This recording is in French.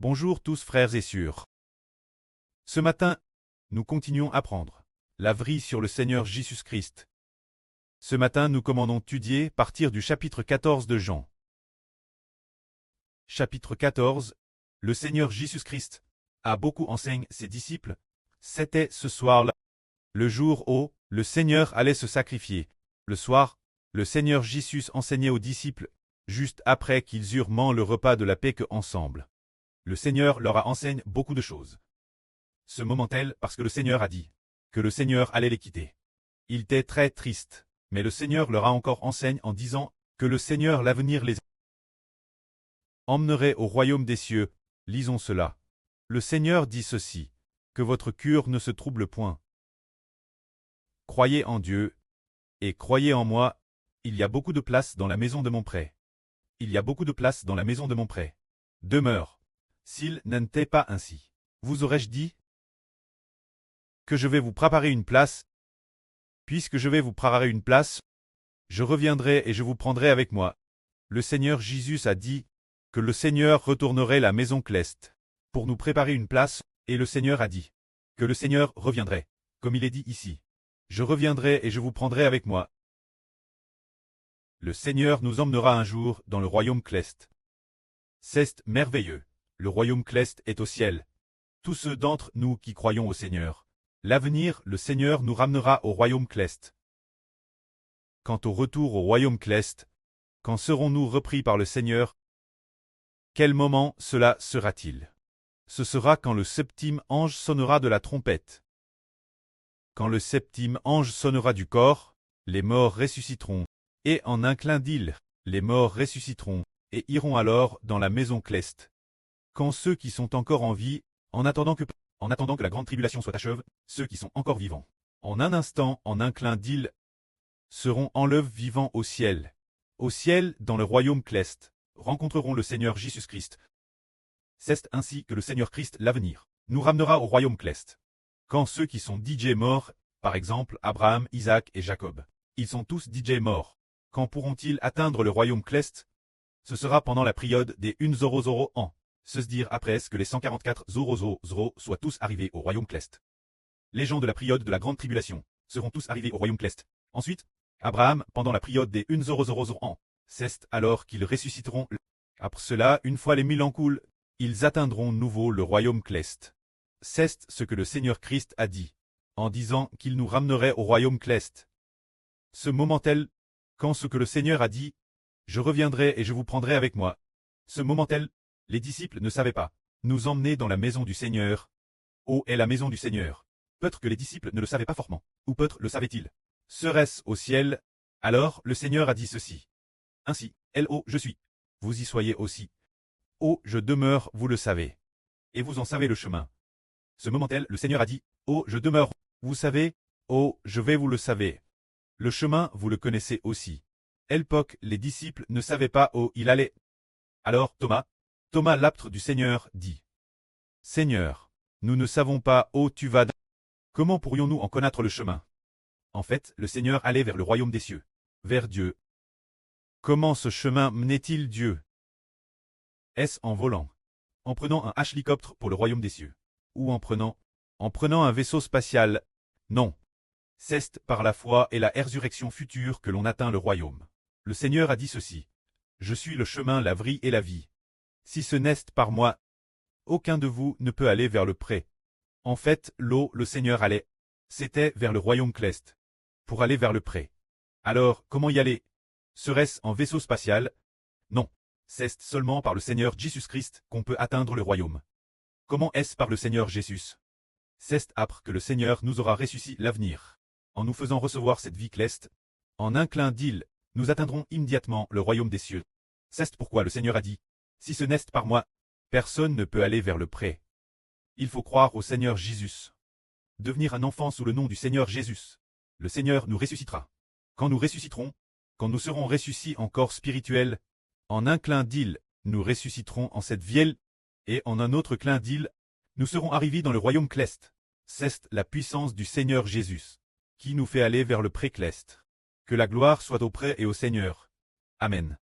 Bonjour tous frères et sœurs. Ce matin, nous continuons à prendre la vie sur le Seigneur Jésus-Christ. Ce matin, nous commandons d'étudier partir du chapitre 14 de Jean. Chapitre 14. Le Seigneur Jésus-Christ a beaucoup enseigné ses disciples. C'était ce soir-là, le jour où le Seigneur allait se sacrifier. Le soir, le Seigneur Jésus enseignait aux disciples, juste après qu'ils eurent mangé le repas de la paix ensemble. Le Seigneur leur a enseigné beaucoup de choses. Ce moment-là, parce que le Seigneur a dit que le Seigneur allait les quitter. Ils étaient très tristes, mais le Seigneur leur a encore enseigné en disant que le Seigneur l'avenir les emmènerait au royaume des cieux. Lisons cela. Le Seigneur dit ceci, que votre cœur ne se trouble point. Croyez en Dieu, et croyez en moi, il y a beaucoup de place dans la maison de mon prêtre. Il y a beaucoup de place dans la maison de mon prêtre. Demeure. S'il n'en était pas ainsi, vous aurais-je dit que je vais vous préparer une place? Puisque je vais vous préparer une place, je reviendrai et je vous prendrai avec moi. Le Seigneur Jésus a dit que le Seigneur retournerait la maison céleste pour nous préparer une place, et le Seigneur a dit que le Seigneur reviendrait, comme il est dit ici. Je reviendrai et je vous prendrai avec moi. Le Seigneur nous emmènera un jour dans le royaume céleste. C'est merveilleux. Le royaume céleste est au ciel. Tous ceux d'entre nous qui croyons au Seigneur. L'avenir, le Seigneur nous ramènera au royaume céleste. Quant au retour au royaume céleste, quand serons-nous repris par le Seigneur? Quel moment cela sera-t-il? Ce sera quand le septième ange sonnera de la trompette. Quand le septième ange sonnera du corps, les morts ressusciteront, et en un clin d'œil, les morts ressusciteront, et iront alors dans la maison céleste. Quand ceux qui sont encore en vie, en attendant que la grande tribulation soit achevée, ceux qui sont encore vivants, en un instant, en un clin d'œil, seront enlevés vivants au ciel. Au ciel, dans le royaume céleste, rencontreront le Seigneur Jésus-Christ. C'est ainsi que le Seigneur Christ, l'avenir, nous ramènera au royaume céleste. Quand ceux qui sont DJ morts, par exemple Abraham, Isaac et Jacob, ils sont tous DJ morts, quand pourront-ils atteindre le royaume céleste? Ce sera pendant la période des 100 ans. Se dire après que les 144 000 soient tous arrivés au royaume céleste. Les gens de la période de la grande tribulation seront tous arrivés au royaume céleste. Ensuite, Abraham, pendant la période des 100 ans, c'est alors qu'ils ressusciteront. Après cela, une fois les 1000 ans coulent, ils atteindront nouveau le royaume céleste. C'est ce que le Seigneur Christ a dit, en disant qu'il nous ramènerait au royaume céleste. Ce moment-là, quand ce que le Seigneur a dit, je reviendrai et je vous prendrai avec moi. Ce moment-là, les disciples ne savaient pas nous emmener dans la maison du Seigneur. Où est la maison du Seigneur? Peut-être que les disciples ne le savaient pas fortement, ou peut-être le savaient-ils. Serait-ce au ciel? Alors le Seigneur a dit ceci. Ainsi, L.O. je suis. Vous y soyez aussi. Oh, je demeure, vous le savez. Et vous en savez le chemin. Ce moment-là, le Seigneur a dit, oh, je demeure, vous savez, oh, je vais vous le savez. Le chemin, vous le connaissez aussi. L'époque, les disciples ne savaient pas où il allait. Alors Thomas l'apôtre du Seigneur, dit. Seigneur, nous ne savons pas où tu vas. Comment pourrions-nous en connaître le chemin? En fait, le Seigneur allait vers le royaume des cieux, vers Dieu. Comment ce chemin menait-il Dieu? Est-ce en volant? En prenant un hélicoptère pour le royaume des cieux? Ou en prenant un vaisseau spatial? Non. C'est par la foi et la résurrection future que l'on atteint le royaume. Le Seigneur a dit ceci. Je suis le chemin, la vie et la vie. Si ce n'est par moi, aucun de vous ne peut aller vers le pré. En fait, le Seigneur allait, c'était vers le royaume céleste, pour aller vers le pré. Alors, comment y aller? Serait-ce en vaisseau spatial? Non. C'est seulement par le Seigneur Jésus-Christ qu'on peut atteindre le royaume. Comment est-ce par le Seigneur Jésus? C'est après que le Seigneur nous aura ressuscité l'avenir. En nous faisant recevoir cette vie céleste, en un clin d'œil, nous atteindrons immédiatement le royaume des cieux. C'est pourquoi le Seigneur a dit, si ce n'est par moi, personne ne peut aller vers le pré. Il faut croire au Seigneur Jésus. Devenir un enfant sous le nom du Seigneur Jésus. Le Seigneur nous ressuscitera. Quand nous ressusciterons, quand nous serons ressuscités en corps spirituel, en un clin d'œil, nous ressusciterons en cette vie, et en un autre clin d'œil, nous serons arrivés dans le royaume céleste. C'est la puissance du Seigneur Jésus, qui nous fait aller vers le pré céleste. Que la gloire soit au pré et au Seigneur. Amen.